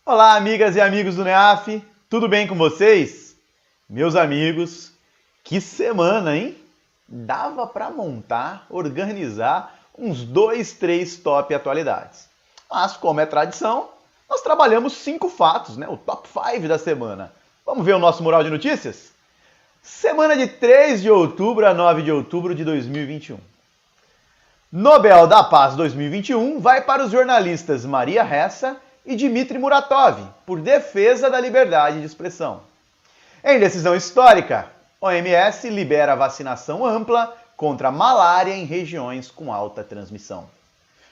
Olá, amigas e amigos do NEAF, tudo bem com vocês? Meus amigos, que semana, hein? Dava para montar, organizar uns 2, 3 top atualidades. Mas, como é tradição, nós trabalhamos 5 fatos, né? O top 5 da semana. Vamos ver o nosso mural de notícias? Semana de 3 de outubro a 9 de outubro de 2021. Nobel da Paz 2021 vai para os jornalistas Maria Ressa e Dmitry Muratov, por defesa da liberdade de expressão. Em decisão histórica, OMS libera vacinação ampla contra a malária em regiões com alta transmissão.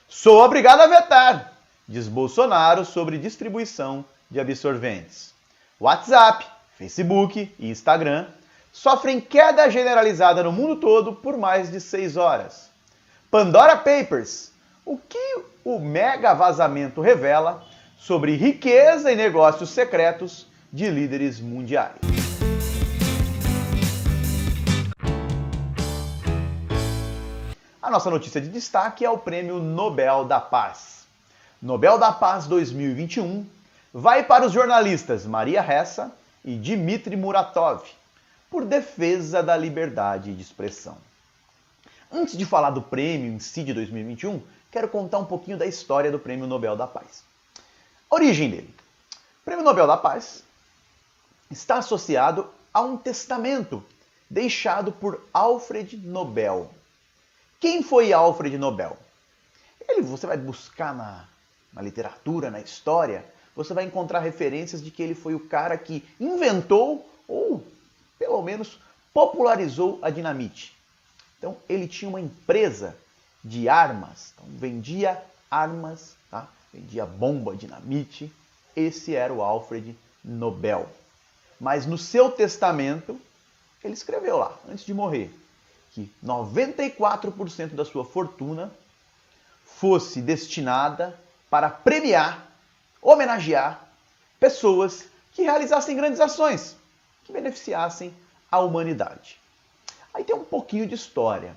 Sou obrigado a vetar, diz Bolsonaro sobre distribuição de absorventes. WhatsApp, Facebook e Instagram sofrem queda generalizada no mundo todo por mais de 6 horas. Pandora Papers, o que o mega vazamento revela sobre riqueza e negócios secretos de líderes mundiais. A nossa notícia de destaque é o Prêmio Nobel da Paz. Nobel da Paz 2021 vai para os jornalistas Maria Ressa e Dmitry Muratov, por defesa da liberdade de expressão. Antes de falar do prêmio em si de 2021, quero contar um pouquinho da história do Prêmio Nobel da Paz. A origem dele. O Prêmio Nobel da Paz está associado a um testamento deixado por Alfred Nobel. Quem foi Alfred Nobel? Você vai buscar na literatura, na história, você vai encontrar referências de que ele foi o cara que inventou ou, pelo menos, popularizou a dinamite. Então, ele tinha uma empresa de armas, então, vendia armas, tá? Vendia bomba, dinamite. Esse era o Alfred Nobel. Mas no seu testamento, ele escreveu lá, antes de morrer, que 94% da sua fortuna fosse destinada para premiar, homenagear pessoas que realizassem grandes ações, que beneficiassem a humanidade. Aí tem um pouquinho de história.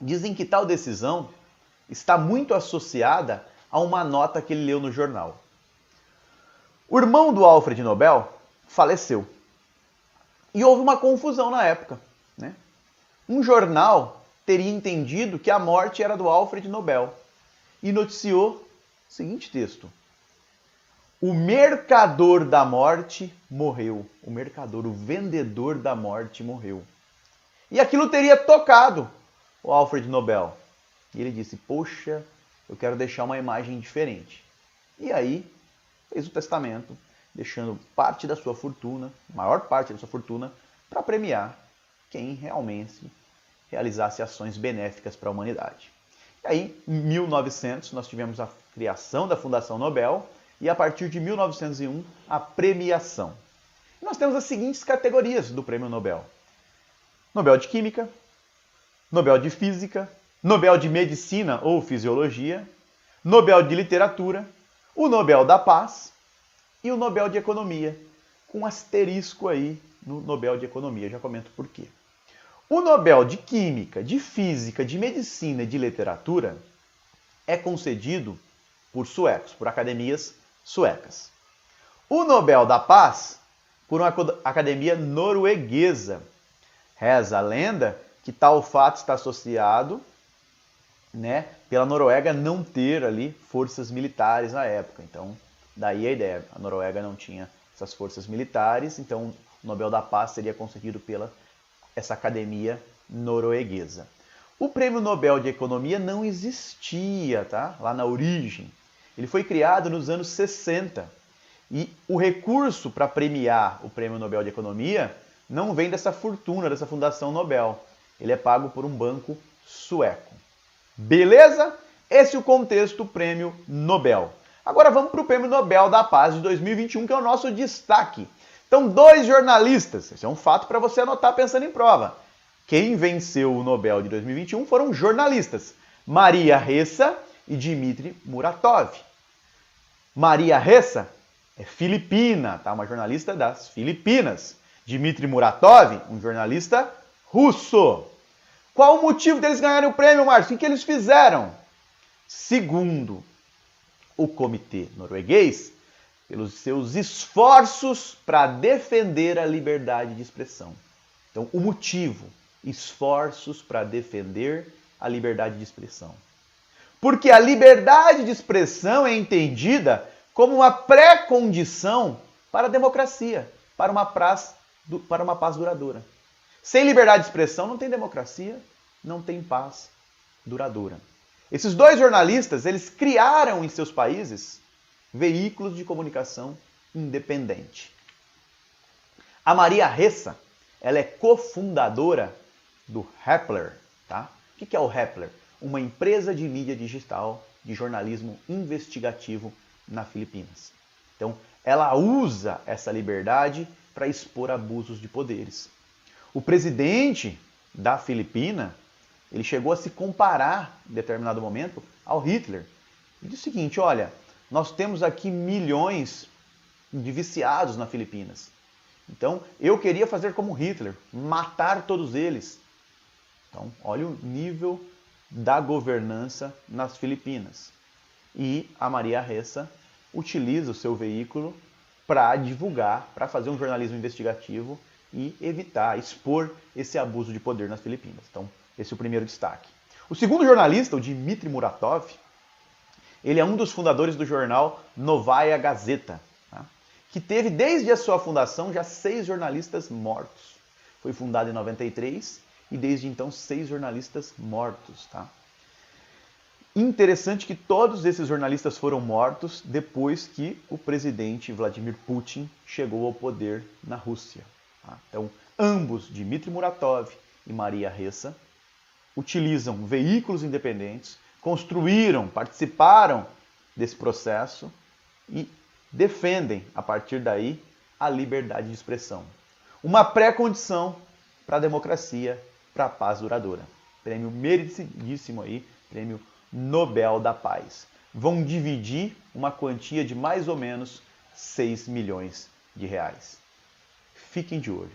Dizem que tal decisão está muito associada a uma nota que ele leu no jornal. O irmão do Alfred Nobel faleceu. E houve uma confusão na época, né? Um jornal teria entendido que a morte era do Alfred Nobel e noticiou o seguinte texto: o mercador da morte morreu. O mercador, o vendedor da morte morreu. E aquilo teria tocado o Alfred Nobel. E ele disse, poxa, eu quero deixar uma imagem diferente. E aí, fez o testamento, deixando parte da sua fortuna, maior parte da sua fortuna, para premiar quem realmente realizasse ações benéficas para a humanidade. E aí, em 1900, nós tivemos a criação da Fundação Nobel e, a partir de 1901, a premiação. E nós temos as seguintes categorias do Prêmio Nobel. Nobel de Química, Nobel de Física, Nobel de Medicina ou Fisiologia, Nobel de Literatura, o Nobel da Paz e o Nobel de Economia, com um asterisco aí no Nobel de Economia, já comento por quê. O Nobel de Química, de Física, de Medicina e de Literatura é concedido por suecos, por academias suecas. O Nobel da Paz, por uma academia norueguesa. Reza a lenda que tal fato está associado, né, pela Noruega não ter ali forças militares na época. Então, daí a ideia. A Noruega não tinha essas forças militares, então o Nobel da Paz seria concedido pela essa academia norueguesa. O Prêmio Nobel de Economia não existia, tá? Lá na origem. Ele foi criado nos anos 60. E o recurso para premiar o Prêmio Nobel de Economia não vem dessa fortuna, dessa Fundação Nobel. Ele é pago por um banco sueco. Beleza? Esse é o contexto do Prêmio Nobel. Agora vamos para o Prêmio Nobel da Paz de 2021, que é o nosso destaque. Então, 2 jornalistas. Esse é um fato para você anotar pensando em prova. Quem venceu o Nobel de 2021 foram jornalistas Maria Ressa e Dmitry Muratov. Maria Ressa é filipina, tá? Uma jornalista das Filipinas. Dmitry Muratov, um jornalista russo. Qual o motivo deles ganharem o prêmio, Márcio? O que eles fizeram? Segundo o comitê norueguês, pelos seus esforços para defender a liberdade de expressão. Então, o motivo, esforços para defender a liberdade de expressão. Porque a liberdade de expressão é entendida como uma pré-condição para a democracia, para uma paz duradoura. Sem liberdade de expressão não tem democracia, não tem paz duradoura. Esses dois jornalistas, eles criaram em seus países veículos de comunicação independente. A Maria Ressa, ela é cofundadora do Rappler, tá? O que é o Rappler? Uma empresa de mídia digital de jornalismo investigativo na Filipinas. Então, ela usa essa liberdade para expor abusos de poderes. O presidente da Filipina, ele chegou a se comparar, em determinado momento, ao Hitler. E disse o seguinte, olha, nós temos aqui milhões de viciados na Filipinas. Então, eu queria fazer como Hitler, matar todos eles. Então, olha o nível da governança nas Filipinas. E a Maria Ressa utiliza o seu veículo para divulgar, para fazer um jornalismo investigativo e evitar, expor esse abuso de poder nas Filipinas. Então, esse é o primeiro destaque. O segundo jornalista, o Dmitry Muratov, ele é um dos fundadores do jornal Novaya Gazeta, tá? Que teve desde a sua fundação já 6 jornalistas mortos. Foi fundado em 93 e desde então 6 jornalistas mortos. Tá? Interessante que todos esses jornalistas foram mortos depois que o presidente Vladimir Putin chegou ao poder na Rússia. Tá? Então, ambos, Dmitry Muratov e Maria Ressa, utilizam veículos independentes, construíram, participaram desse processo e defendem, a partir daí, a liberdade de expressão. Uma pré-condição para a democracia, para a paz duradoura. Prêmio merecidíssimo aí, prêmio Nobel da Paz. Vão dividir uma quantia de mais ou menos 6 milhões de reais. Fiquem de olho.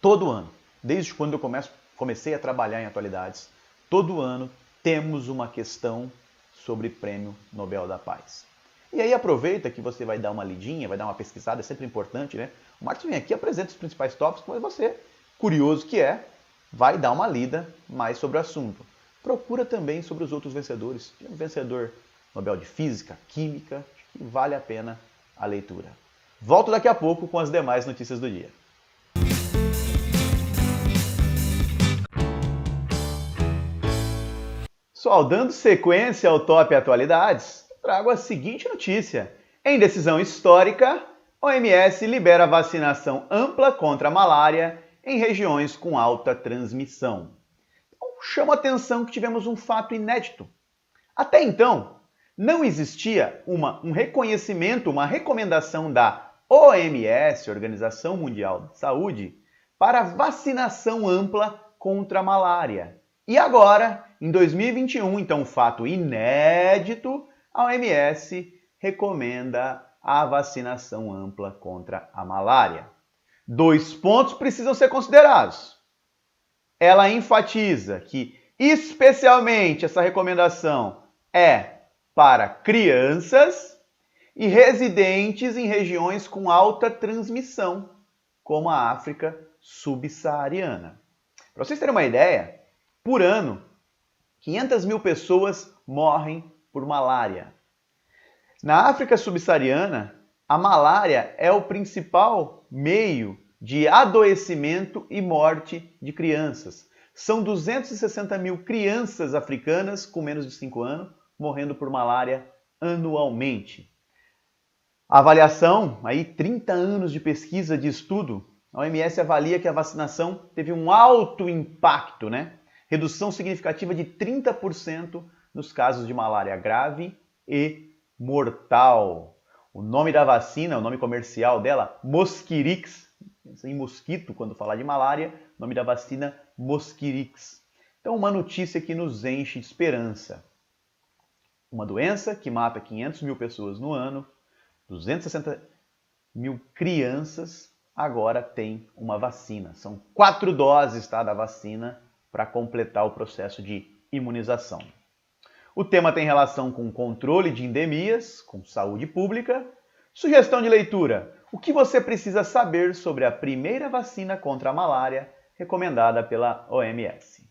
Todo ano, desde quando eu comecei a trabalhar em atualidades, todo ano temos uma questão sobre prêmio Nobel da Paz. E aí aproveita que você vai dar uma lidinha, vai dar uma pesquisada, é sempre importante, né? O Marcos vem aqui, apresenta os principais tópicos, mas você, curioso que é, vai dar uma lida mais sobre o assunto. Procura também sobre os outros vencedores. Tem um vencedor Nobel de Física, Química, que vale a pena a leitura. Volto daqui a pouco com as demais notícias do dia. Pessoal, dando sequência ao Top Atualidades, trago a seguinte notícia. Em decisão histórica, OMS libera vacinação ampla contra a malária em regiões com alta transmissão. Então, chama a atenção que tivemos um fato inédito. Até então, não existia um reconhecimento, uma recomendação da OMS, Organização Mundial da Saúde, para vacinação ampla contra a malária. E agora, em 2021, então um fato inédito, a OMS recomenda a vacinação ampla contra a malária. 2 pontos precisam ser considerados. Ela enfatiza que, especialmente, essa recomendação é para crianças e residentes em regiões com alta transmissão, como a África subsaariana. Para vocês terem uma ideia, por ano, 500 mil pessoas morrem por malária. Na África subsaariana, a malária é o principal meio de adoecimento e morte de crianças. São 260 mil crianças africanas com menos de 5 anos morrendo por malária anualmente. A avaliação, aí 30 anos de pesquisa, de estudo, a OMS avalia que a vacinação teve um alto impacto, né? Redução significativa de 30% nos casos de malária grave e mortal. O nome da vacina, o nome comercial dela, Mosquirix, em mosquito quando falar de malária, o nome da vacina Mosquirix. Então, uma notícia que nos enche de esperança. Uma doença que mata 500 mil pessoas no ano, 260 mil crianças, agora tem uma vacina. São 4 doses, tá, da vacina para completar o processo de imunização. O tema tem relação com controle de endemias, com saúde pública. Sugestão de leitura: o que você precisa saber sobre a primeira vacina contra a malária recomendada pela OMS.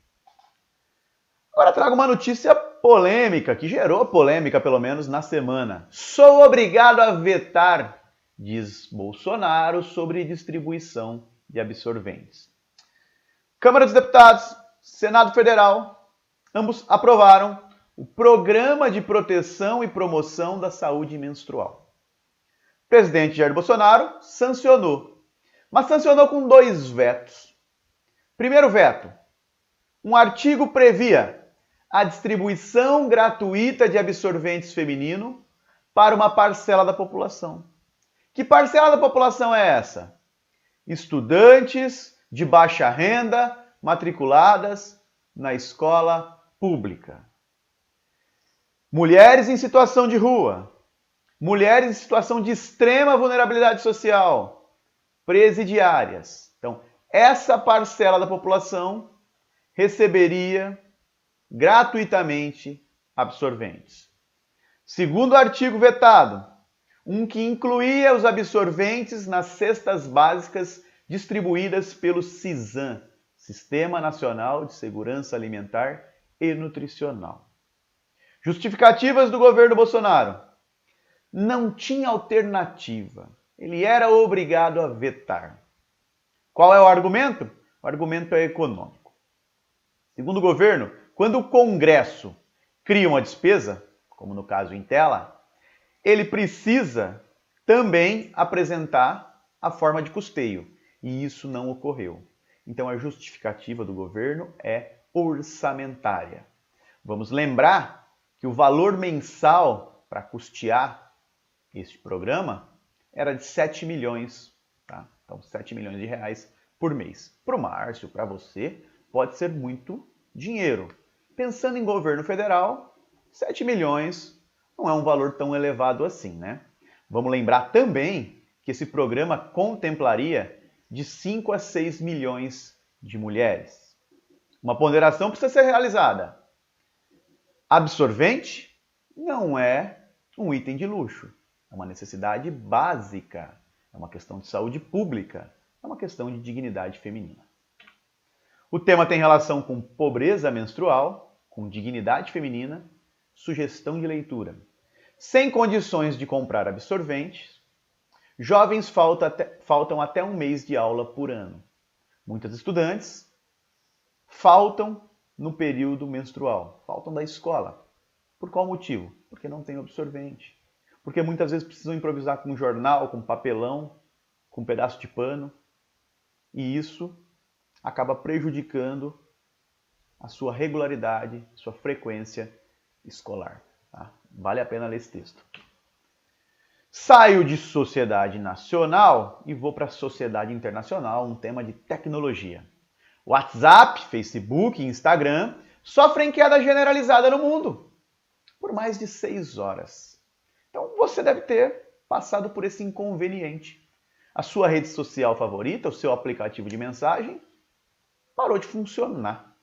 Agora trago uma notícia polêmica, que gerou polêmica pelo menos na semana. Sou obrigado a vetar, diz Bolsonaro sobre distribuição de absorventes. Câmara dos Deputados, Senado Federal, ambos aprovaram o Programa de Proteção e Promoção da Saúde Menstrual. O presidente Jair Bolsonaro sancionou, mas sancionou com 2 vetos. Primeiro veto: um artigo previa a distribuição gratuita de absorventes feminino para uma parcela da população. Que parcela da população é essa? Estudantes de baixa renda matriculadas na escola pública. Mulheres em situação de rua. Mulheres em situação de extrema vulnerabilidade social. Presidiárias. Então, essa parcela da população receberia gratuitamente absorventes. Segundo artigo vetado, um que incluía os absorventes nas cestas básicas distribuídas pelo SISAM, Sistema Nacional de Segurança Alimentar e Nutricional. Justificativas do governo Bolsonaro: não tinha alternativa, ele era obrigado a vetar. Qual é o argumento? O argumento é econômico. Segundo o governo, quando o Congresso cria uma despesa, como no caso Intela, ele precisa também apresentar a forma de custeio, e isso não ocorreu. Então a justificativa do governo é orçamentária. Vamos lembrar que o valor mensal para custear este programa era de 7 milhões, tá? Então 7 milhões de reais por mês. Para o Márcio, para você, pode ser muito dinheiro. Pensando em governo federal, 7 milhões não é um valor tão elevado assim, né? Vamos lembrar também que esse programa contemplaria de 5 a 6 milhões de mulheres. Uma ponderação precisa ser realizada. Absorvente não é um item de luxo, é uma necessidade básica, é uma questão de saúde pública, é uma questão de dignidade feminina. O tema tem relação com pobreza menstrual, com dignidade feminina, sugestão de leitura. Sem condições de comprar absorventes, jovens faltam até 1 mês de aula por ano. Muitas estudantes faltam no período menstrual, faltam da escola. Por qual motivo? Porque não tem absorvente. Porque muitas vezes precisam improvisar com jornal, com papelão, com um pedaço de pano. E isso acaba prejudicando a sua regularidade, sua frequência escolar. Tá? Vale a pena ler esse texto. Saio de sociedade nacional e vou para a sociedade internacional, um tema de tecnologia. WhatsApp, Facebook e Instagram sofrem queda generalizada no mundo por mais de 6 horas. Então você deve ter passado por esse inconveniente. A sua rede social favorita, o seu aplicativo de mensagem, parou de funcionar.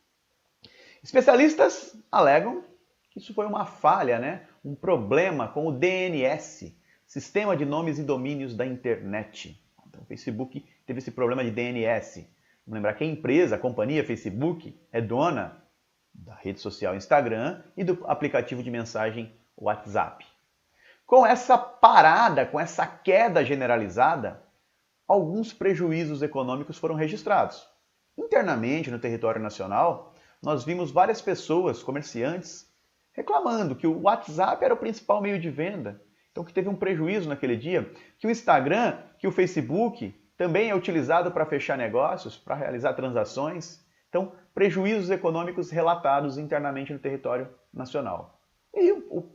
Especialistas alegam que isso foi uma falha, né? Um problema com o DNS, Sistema de Nomes e Domínios da Internet. Então, o Facebook teve esse problema de DNS. Vamos lembrar que a empresa, a companhia Facebook, é dona da rede social Instagram e do aplicativo de mensagem WhatsApp. Com essa parada, com essa queda generalizada, alguns prejuízos econômicos foram registrados. Internamente, no território nacional, nós vimos várias pessoas, comerciantes, reclamando que o WhatsApp era o principal meio de venda. Então, que teve um prejuízo naquele dia, que o Instagram, que o Facebook também é utilizado para fechar negócios, para realizar transações. Então, prejuízos econômicos relatados internamente no território nacional. E o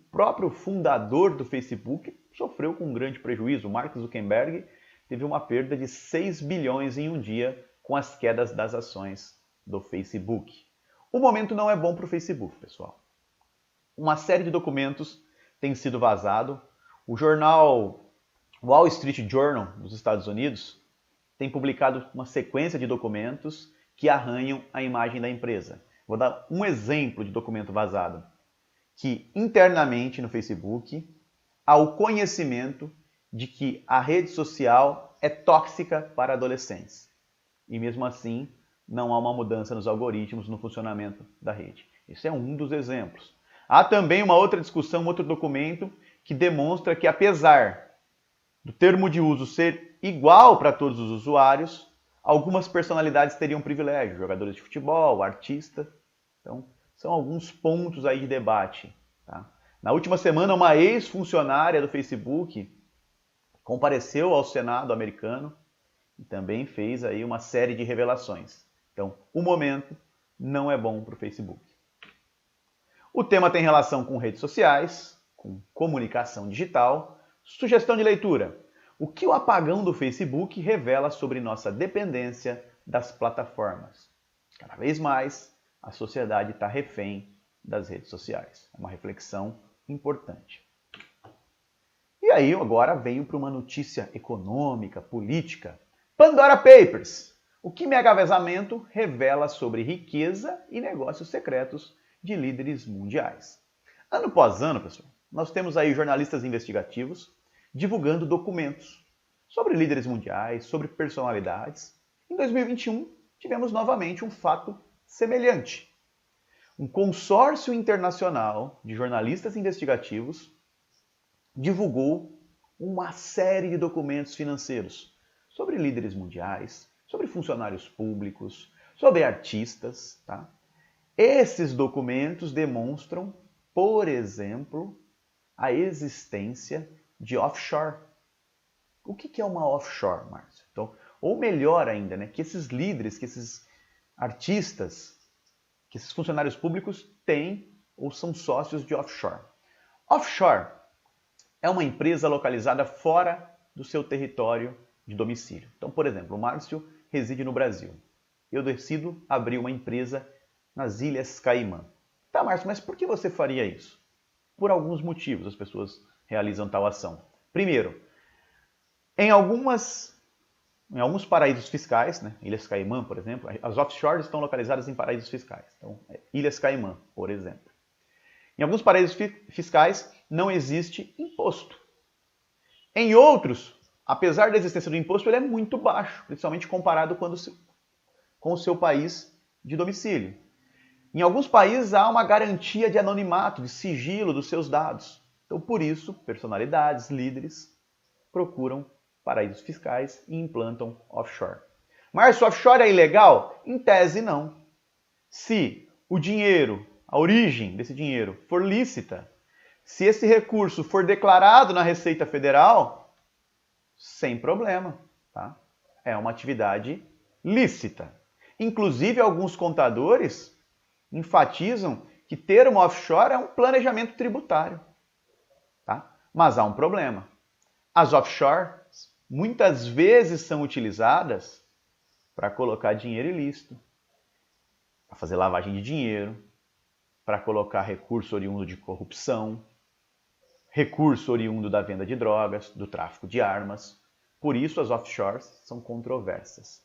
próprio fundador do Facebook sofreu com um grande prejuízo. O Mark Zuckerberg teve uma perda de 6 bilhões em um dia com as quedas das ações do Facebook. O momento não é bom para o Facebook, pessoal. Uma série de documentos tem sido vazado. O jornal Wall Street Journal dos Estados Unidos tem publicado uma sequência de documentos que arranham a imagem da empresa. Vou dar um exemplo de documento vazado. que internamente no Facebook há o conhecimento de que a rede social é tóxica para adolescentes. E mesmo assim, não há uma mudança nos algoritmos, no funcionamento da rede. Esse é um dos exemplos. Há também uma outra discussão, um outro documento que demonstra que, apesar do termo de uso ser igual para todos os usuários, algumas personalidades teriam privilégio, jogadores de futebol, artistas. Então, são alguns pontos aí de debate. Tá? Na última semana, uma ex-funcionária do Facebook compareceu ao Senado americano e também fez aí uma série de revelações. Então, o momento não é bom para o Facebook. O tema tem relação com redes sociais, com comunicação digital. Sugestão de leitura. O que o apagão do Facebook revela sobre nossa dependência das plataformas? Cada vez mais, a sociedade está refém das redes sociais. É uma reflexão importante. E aí, agora venho para uma notícia econômica, política. Pandora Papers. O que Mega Vazamento revela sobre riqueza e negócios secretos de líderes mundiais. Ano após ano, pessoal, nós temos aí jornalistas investigativos divulgando documentos sobre líderes mundiais, sobre personalidades. Em 2021, tivemos novamente um fato semelhante. Um consórcio internacional de jornalistas investigativos divulgou uma série de documentos financeiros sobre líderes mundiais, sobre funcionários públicos, sobre artistas. Tá? Esses documentos demonstram, por exemplo, a existência de offshore. O que é uma offshore, Márcio? Então, ou melhor ainda, né, que esses líderes, que esses artistas, que esses funcionários públicos têm ou são sócios de offshore. Offshore é uma empresa localizada fora do seu território de domicílio. Então, por exemplo, o Márcio reside no Brasil. Eu decido abrir uma empresa nas Ilhas Caimã. Tá, Márcio, mas por que você faria isso? Por alguns motivos as pessoas realizam tal ação. Primeiro, em alguns paraísos fiscais, né, Ilhas Caimã, por exemplo, as offshores estão localizadas em paraísos fiscais. Então, Ilhas Caimã, por exemplo. Em alguns paraísos fiscais não existe imposto. Em outros, apesar da existência do imposto, ele é muito baixo, principalmente comparado com o seu país de domicílio. Em alguns países há uma garantia de anonimato, de sigilo dos seus dados. Então, por isso, personalidades, líderes, procuram paraísos fiscais e implantam offshore. Mas offshore é ilegal? Em tese, não. Se o dinheiro, a origem desse dinheiro for lícita, se esse recurso for declarado na Receita Federal, sem problema. Tá? É uma atividade lícita. Inclusive, alguns contadores enfatizam que ter uma offshore é um planejamento tributário. Tá? Mas há um problema. As offshores muitas vezes são utilizadas para colocar dinheiro ilícito, para fazer lavagem de dinheiro, para colocar recurso oriundo de corrupção, recurso oriundo da venda de drogas, do tráfico de armas. Por isso as offshores são controversas.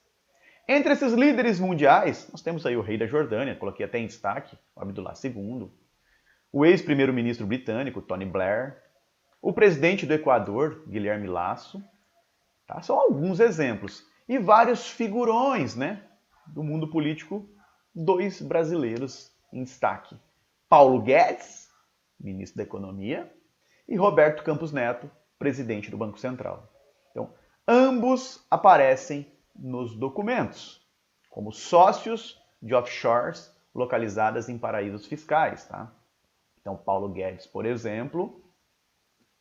Entre esses líderes mundiais, nós temos aí o rei da Jordânia, coloquei até em destaque, o Abdullah II, o ex-primeiro-ministro britânico, Tony Blair, o presidente do Equador, Guilherme Lasso. Tá? São alguns exemplos. E vários figurões, né, do mundo político, dois brasileiros em destaque. Paulo Guedes, ministro da Economia, e Roberto Campos Neto, presidente do Banco Central. Então, ambos aparecem nos documentos como sócios de offshores localizadas em paraísos fiscais. Tá? Então, Paulo Guedes, por exemplo,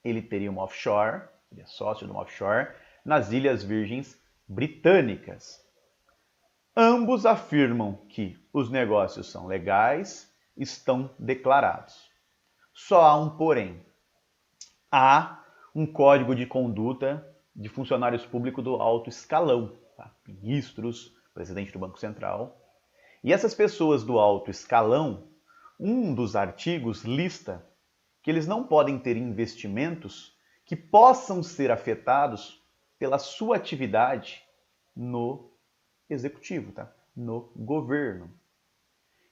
ele teria uma offshore, ele é sócio de uma offshore, nas Ilhas Virgens Britânicas. Ambos afirmam que os negócios são legais, estão declarados. Só há um porém. Há um código de conduta de funcionários públicos do alto escalão, tá? Ministros, presidente do Banco Central. E essas pessoas do alto escalão, um dos artigos lista que eles não podem ter investimentos que possam ser afetados pela sua atividade no executivo, tá? No governo.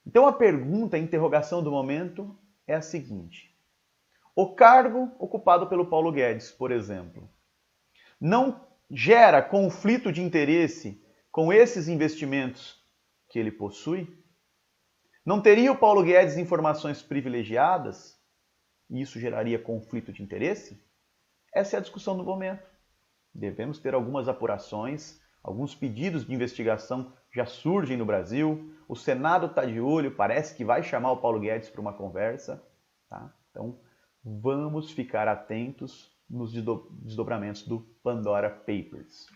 Então a pergunta, a interrogação do momento é a seguinte. O cargo ocupado pelo Paulo Guedes, por exemplo, não gera conflito de interesse com esses investimentos que ele possui? Não teria o Paulo Guedes informações privilegiadas e isso geraria conflito de interesse? Essa é a discussão do momento. Devemos ter algumas apurações, alguns pedidos de investigação já surgem no Brasil, o Senado está de olho, parece que vai chamar o Paulo Guedes para uma conversa. Tá? Então, vamos ficar atentos nos desdobramentos do Pandora Papers.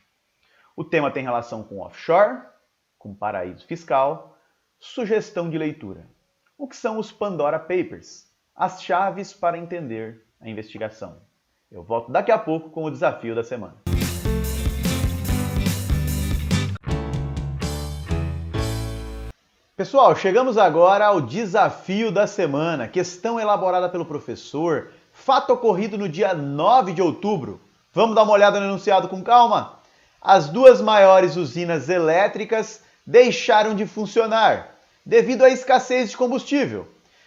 O tema tem relação com offshore, com paraíso fiscal, sugestão de leitura. O que são os Pandora Papers? As chaves para entender a investigação. Eu volto daqui a pouco com o desafio da semana. Pessoal, chegamos agora ao desafio da semana, questão elaborada pelo professor, fato ocorrido no dia 9 de outubro. Vamos dar uma olhada no enunciado com calma? As duas maiores usinas elétricas deixaram de funcionar devido à escassez de combustível,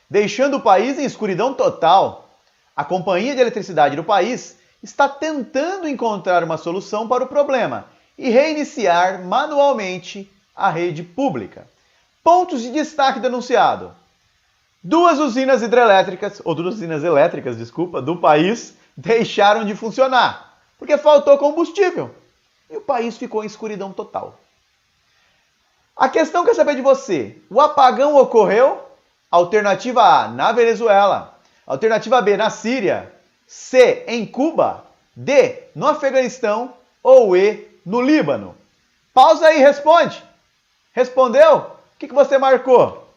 deixando o país em escuridão total. A Companhia de Eletricidade do país está tentando encontrar uma solução para o problema e reiniciar manualmente a rede pública. Pontos de destaque do enunciado. Duas usinas elétricas do país deixaram de funcionar, porque faltou combustível e o país ficou em escuridão total. A questão quer saber de você, o apagão ocorreu? Alternativa A, na Venezuela. Alternativa B, na Síria. C, em Cuba. D, no Afeganistão. Ou E, no Líbano. Pausa aí e responde. Respondeu? O que você marcou?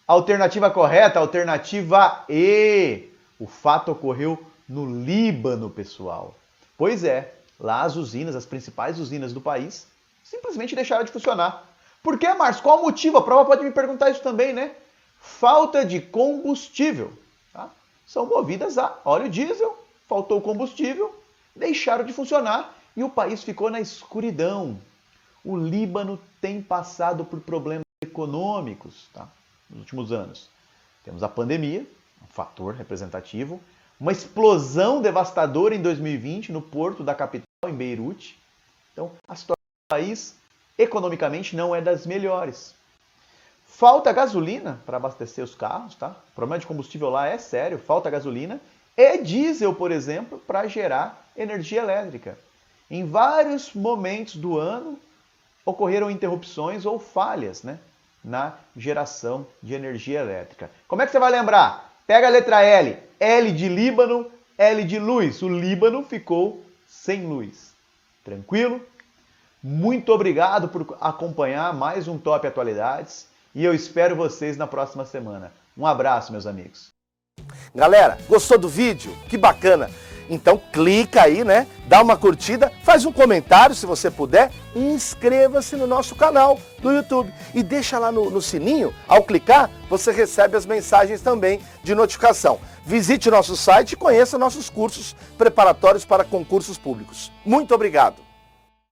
Alternativa correta, alternativa E. O fato ocorreu no Líbano, pessoal. Pois é, lá as usinas, as principais usinas do país, simplesmente deixaram de funcionar. Por que, Márcio? Qual o motivo? A prova pode me perguntar isso também, né? Falta de combustível. Tá? São movidas a óleo diesel, faltou combustível, deixaram de funcionar e o país ficou na escuridão. O Líbano tem passado por problemas econômicos, tá? Nos últimos anos. Temos a pandemia, um fator representativo, uma explosão devastadora em 2020 no porto da capital, em Beirute. Então, a situação do país, economicamente, não é das melhores. Falta gasolina para abastecer os carros, tá? O problema de combustível lá é sério, falta gasolina e diesel, por exemplo, para gerar energia elétrica. Em vários momentos do ano, ocorreram interrupções ou falhas, né, na geração de energia elétrica. Como é que você vai lembrar? Pega a letra L. L de Líbano, L de luz. O Líbano ficou sem luz. Tranquilo? Muito obrigado por acompanhar mais um Top Atualidades e eu espero vocês na próxima semana. Um abraço, meus amigos. Galera, gostou do vídeo? Que bacana! Então clica aí, né? Dá uma curtida, faz um comentário se você puder e inscreva-se no nosso canal do YouTube. E deixa lá no sininho, ao clicar, você recebe as mensagens também de notificação. Visite o nosso site e conheça nossos cursos preparatórios para concursos públicos. Muito obrigado!